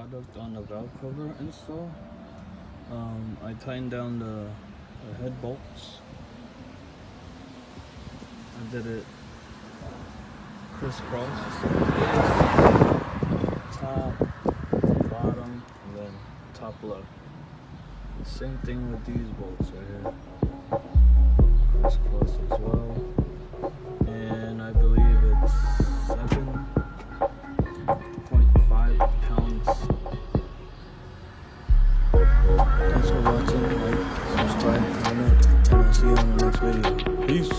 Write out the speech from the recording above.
product on the valve cover install. I tightened down the head bolts. I did it crisscross, top, bottom, and then top left. Same thing with these bolts right here, crisscross as well. And I believe it's 7.5 pounds. Thanks for watching. Like, subscribe, comment, and I'll see you on the next video. Peace.